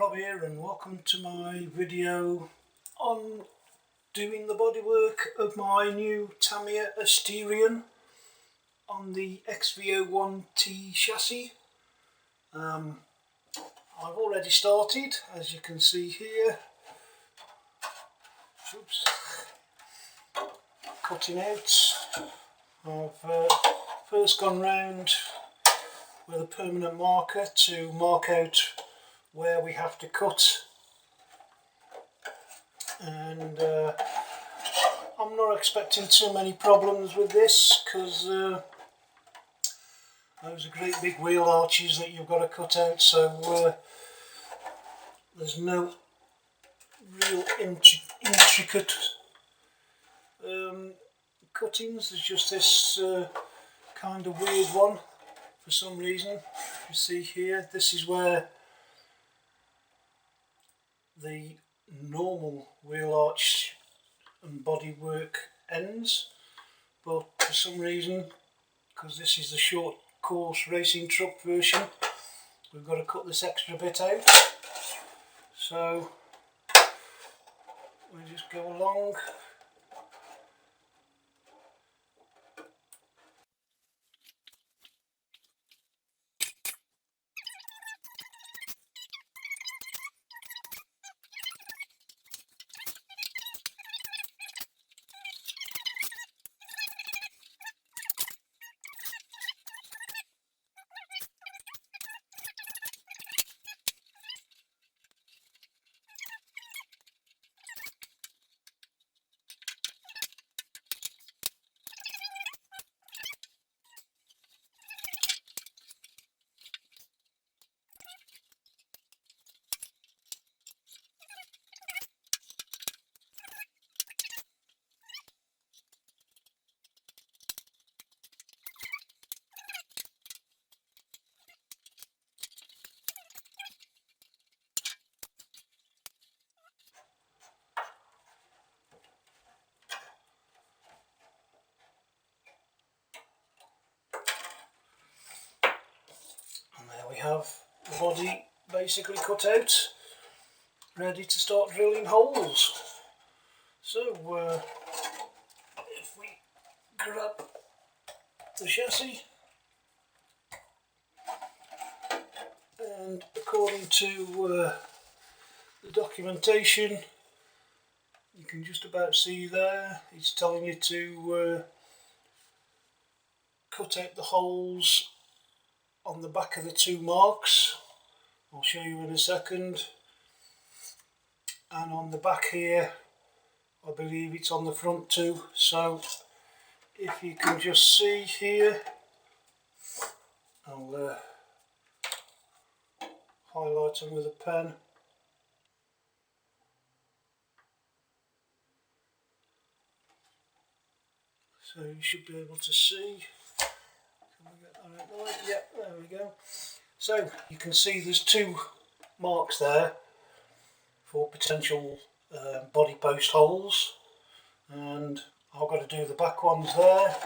Rob here and welcome to my video on doing the bodywork of my new Tamiya Asterion on the XV01T chassis. I've already started, as you can see here. Oops. Cutting out. I've first gone round with a permanent marker to mark out where we have to cut, and I'm not expecting too many problems with this because those are great big wheel arches that you've got to cut out, so there's no real intricate cuttings. There's just this kind of weird one for some reason. You see here, this is where the normal wheel arch and bodywork ends, but for some reason, because this is the short course racing truck version, we've got to cut this extra bit out. So we just go along. And there we have the body basically cut out, ready to start drilling holes. So if we grab the chassis, and according to the documentation, you can just about see there, it's telling you to cut out the holes on the back of the two marks. I'll show you in a second. And on the back here, I believe it's on the front too. So if you can just see here, I'll highlight them with a pen. So you should be able to see. Can we get that out the light? Yep, there we go. So you can see there's two marks there for potential body post holes, and I've got to do the back ones there.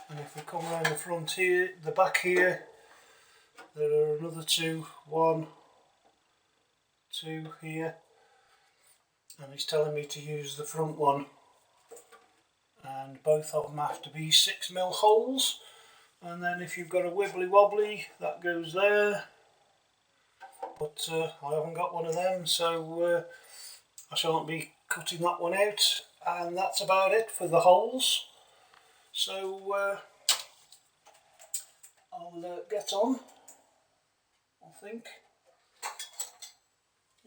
And if we come around the front here, the back here, there are another two, 1, 2 here, and he's telling me to use the front one, and both of them have to be 6mm holes. And then if you've got a wibbly wobbly, that goes there, but I haven't got one of them, so I shan't be cutting that one out. And that's about it for the holes. So I'll get on, I think.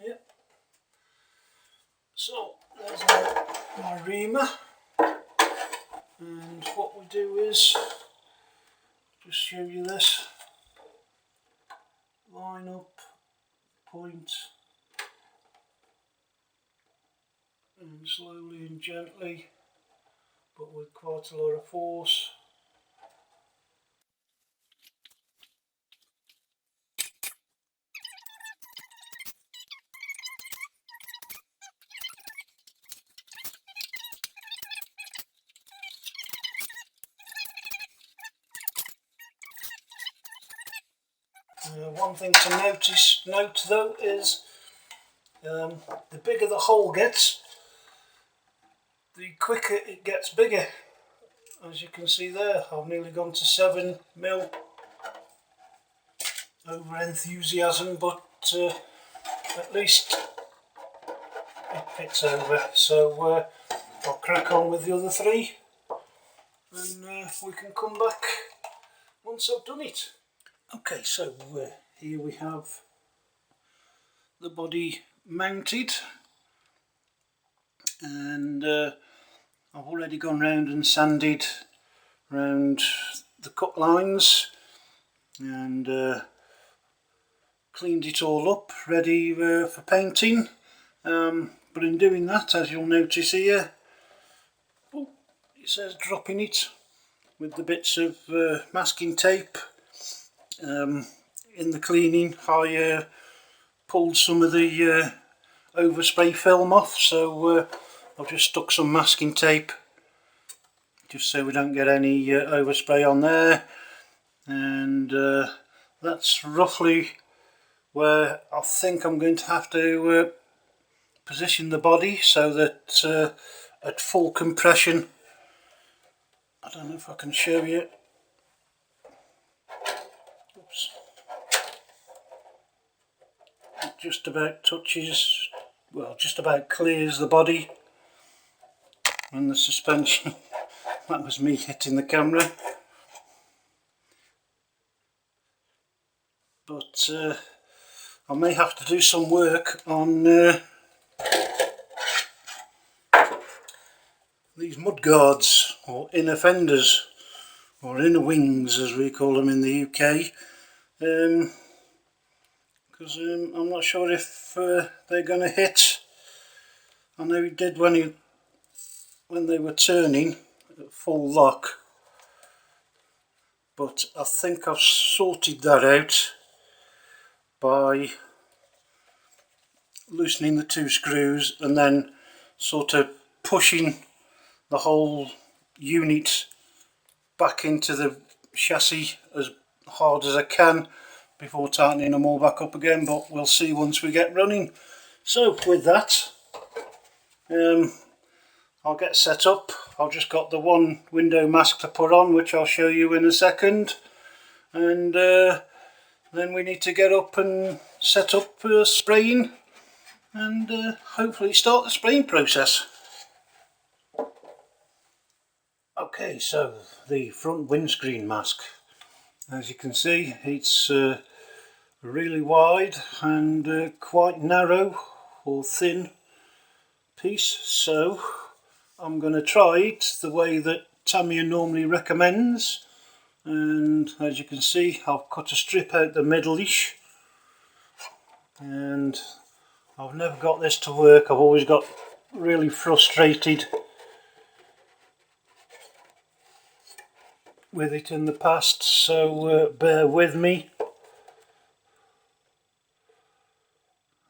Yep. So there's my reamer, and what we do is just show you this. Line up, point, and slowly and gently, but with quite a lot of force. One thing to note though is The bigger the hole gets, the quicker it gets bigger. As you can see there, I've nearly gone to 7 mil. Over enthusiasm, but at least it fits over. So I'll crack on with the other 3 and we can come back once I've done it. Okay, so here we have the body mounted, and I've already gone round and sanded round the cut lines and cleaned it all up, ready for painting. But in doing that, as you'll notice here, it says dropping it with the bits of masking tape. In the cleaning, I pulled some of the overspray film off, so I've just stuck some masking tape just so we don't get any overspray on there, and that's roughly where I think I'm going to have to position the body, so that at full compression, I don't know if I can show you. Oops. It just about touches, well, just about clears the body, and the suspension, that was me hitting the camera. But I may have to do some work on these mud guards, or inner fenders, or inner wings as we call them in the UK, because I'm not sure if they're going to hit. I know it did when they were turning at full lock, but I think I've sorted that out by loosening the 2 screws and then sort of pushing the whole unit back into the chassis as hard as I can before tightening them all back up again, but we'll see once we get running. So with that, I'll get set up. I've just got the one window mask to put on, which I'll show you in a second, and then we need to get up and set up spraying and hopefully start the spraying process. Okay, so the front windscreen mask, as you can see, it's really wide and quite narrow or thin piece, so I'm going to try it the way that Tamiya normally recommends, and as you can see, I've cut a strip out the middle-ish, and I've never got this to work. I've always got really frustrated with it in the past, so bear with me.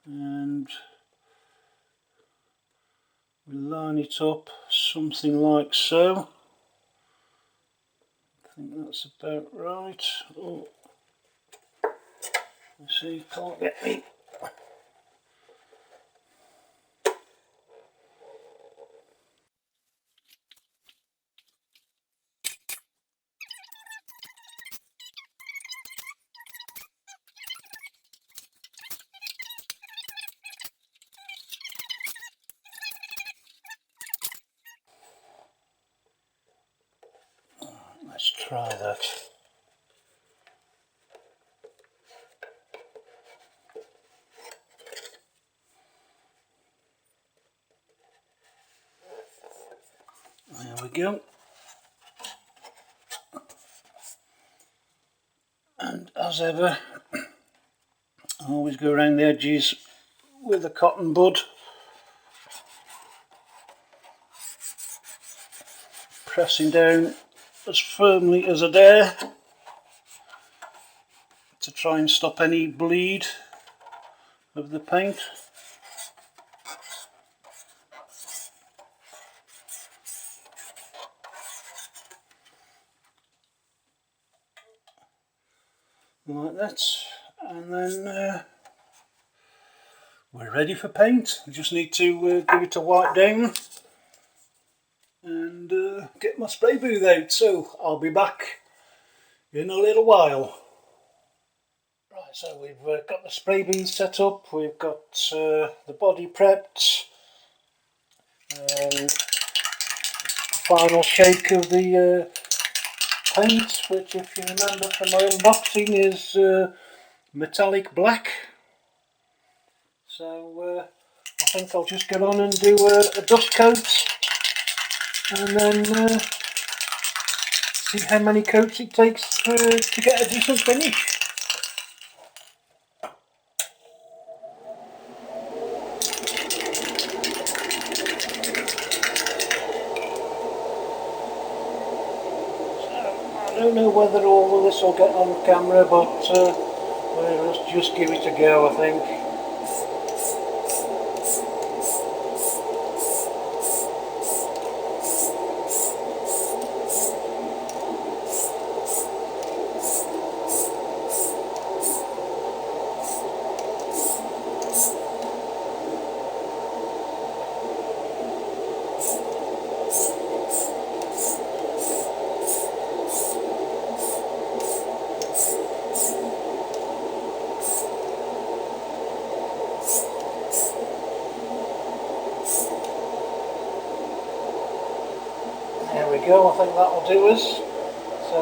And we line it up something like so. I think that's about right. Oh, you see, can't get me. Let's try that. There we go. And as ever, I always go around the edges with a cotton bud, pressing down as firmly as I dare to try and stop any bleed of the paint. Like that, and then we're ready for paint. We just need to give it a wipe down and get my spray booth out. So I'll be back in a little while. Right, so we've got the spray booth set up, we've got the body prepped, and final shake of the paint, which if you remember from my unboxing is metallic black. So I think I'll just get on and do a dust coat and then see how many coats it takes to get a decent finish. I don't know whether all of this will get on camera, but let's just give it a go, I think. There we go, I think that'll do us. So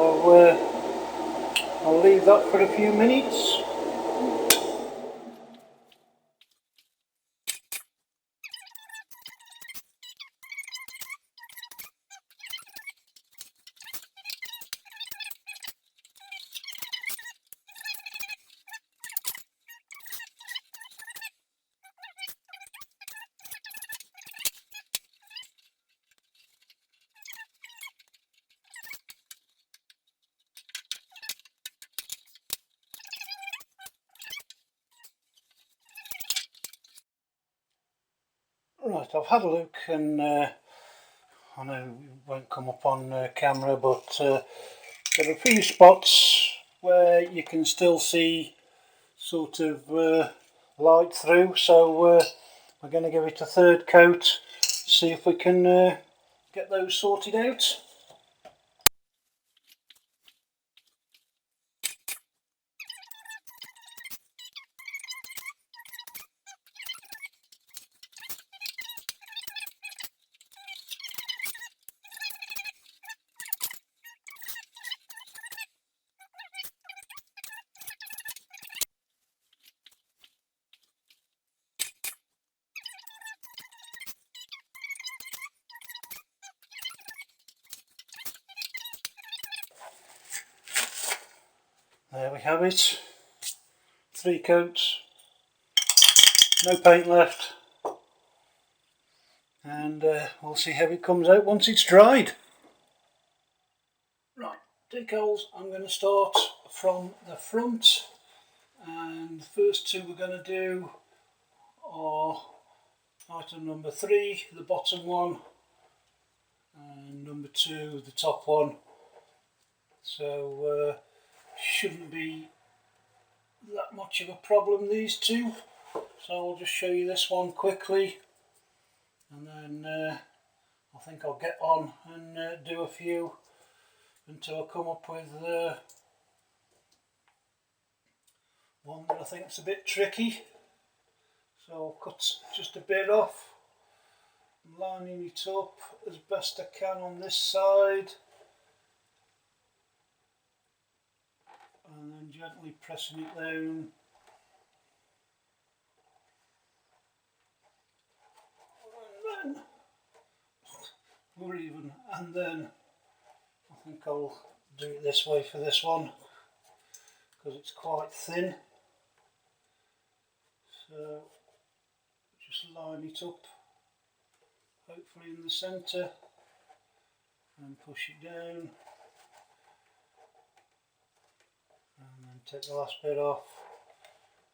I'll leave that for a few minutes. Right, I've had a look and I know it won't come up on camera, but there are a few spots where you can still see sort of light through, so we're going to give it a third coat, see if we can get those sorted out. There we have it, 3 coats, no paint left, and we'll see how it comes out once it's dried. Right, decals, I'm going to start from the front, and the first two we're going to do are item number 3, the bottom one, and number 2, the top one. So shouldn't be that much of a problem, these two. So I'll just show you this one quickly, and then I think I'll get on and do a few until I come up with one that I think is a bit tricky. So I'll cut just a bit off, lining it up as best I can on this side, and then gently pressing it down. And then, and then I think I'll do it this way for this one, because it's quite thin. So just line it up, hopefully in the centre, and push it down. And then take the last bit off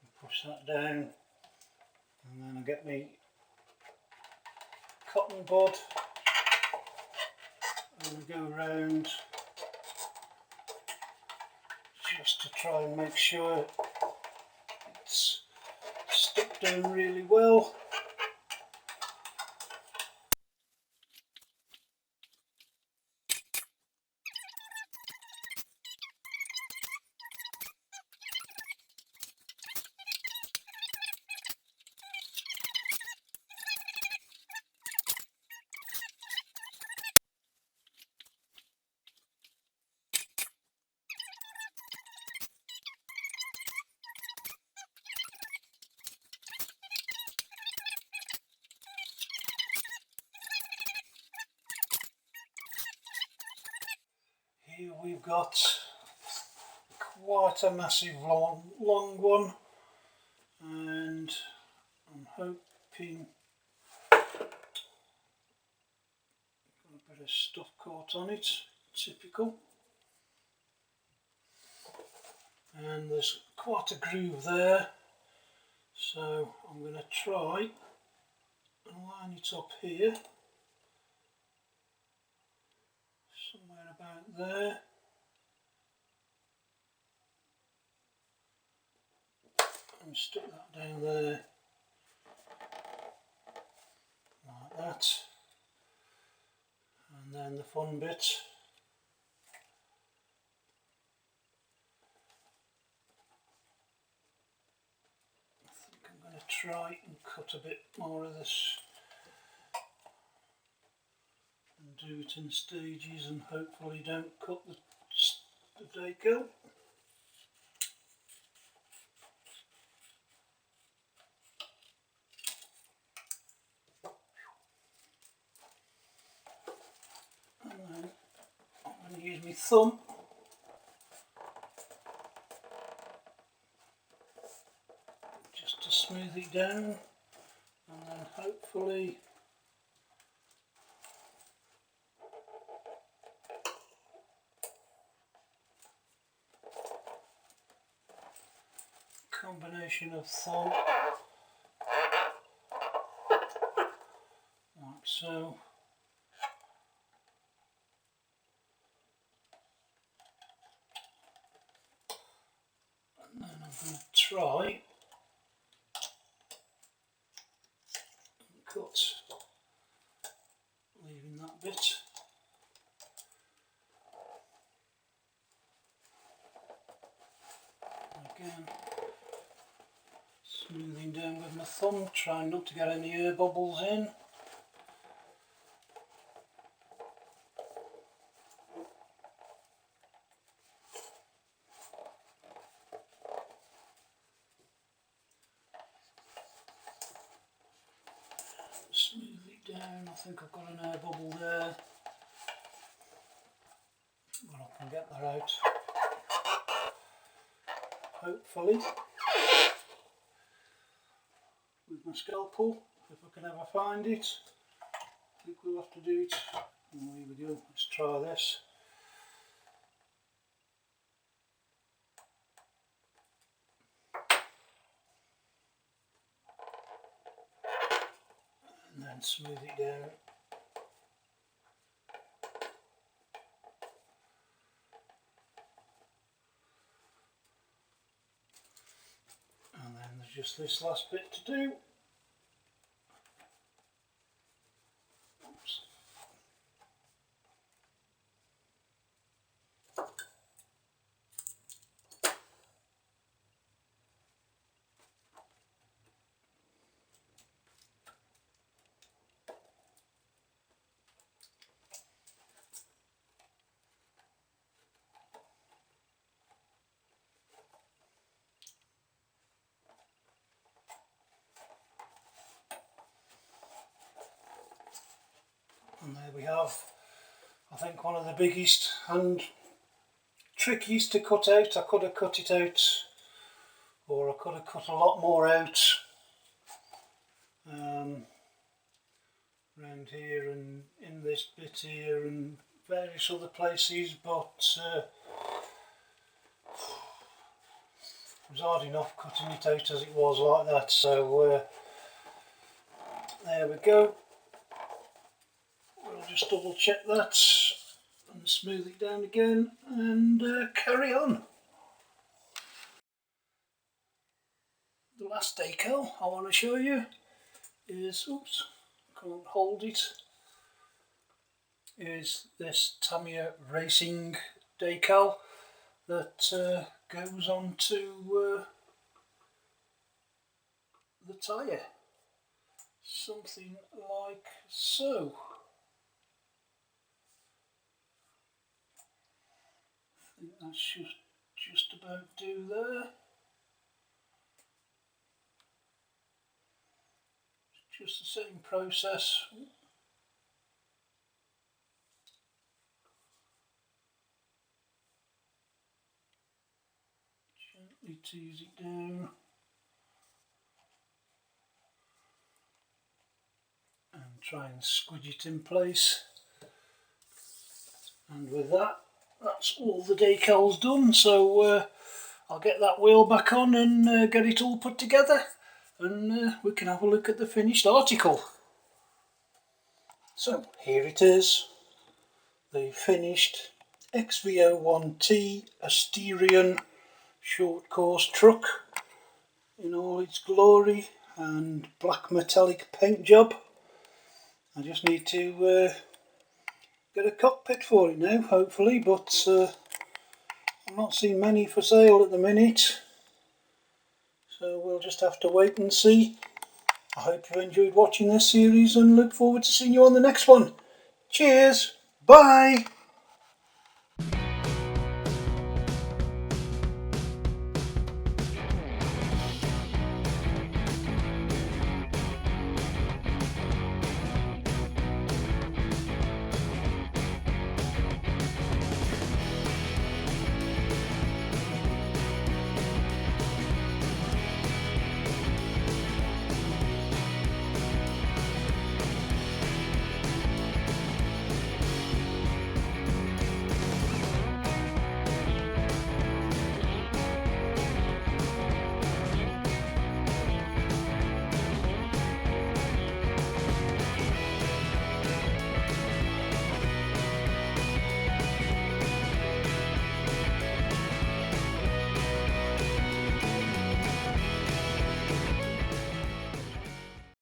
and push that down, and then I get my cotton bud and we go around just to try and make sure it's stuck drop down really well. Here we've got quite a massive long one, and I'm hoping got a bit of stuff caught on it, typical. And there's quite a groove there, so I'm going to try and line it up here, somewhere about there. And stick that down there, like that. And then the fun bit. I think I'm going to try and cut a bit more of this and do it in stages, and hopefully don't cut the decal. And then I'm going to use my thumb just to smooth it down, and then hopefully combination of thumb like so. And then I'm going to try and cut, leaving that bit. Again, smoothing down with my thumb, trying not to get any air bubbles in. Smooth it down. I think I've got an air bubble there. Well, I can get that out, hopefully, with my scalpel, if I can ever find it. I think we'll have to do it. Oh, here we go, let's try this. And then smooth it down. And then there's just this last bit to do. Oops. And there we have, I think, one of the biggest and trickiest to cut out. I could have cut it out, or I could have cut a lot more out around here and in this bit here and various other places, but it was hard enough cutting it out as it was like that. So there we go. We'll just double check that and smooth it down again and carry on. the last decal I want to show you is, oops, can't hold it, is this Tamiya racing decal that goes onto the tyre. Something like so. I think that should just about do there. Just the same process. Gently tease it down. And try and squidge it in place. And with that, that's all the decals done. So I'll get that wheel back on and get it all put together. And we can have a look at the finished article. So here it is, the finished XV01T Asterion short course truck in all its glory and black metallic paint job. I just need to get a cockpit for it now, hopefully, but I'm not seeing many for sale at the minute. So we'll just have to wait and see. I hope you enjoyed watching this series and look forward to seeing you on the next one. Cheers, bye!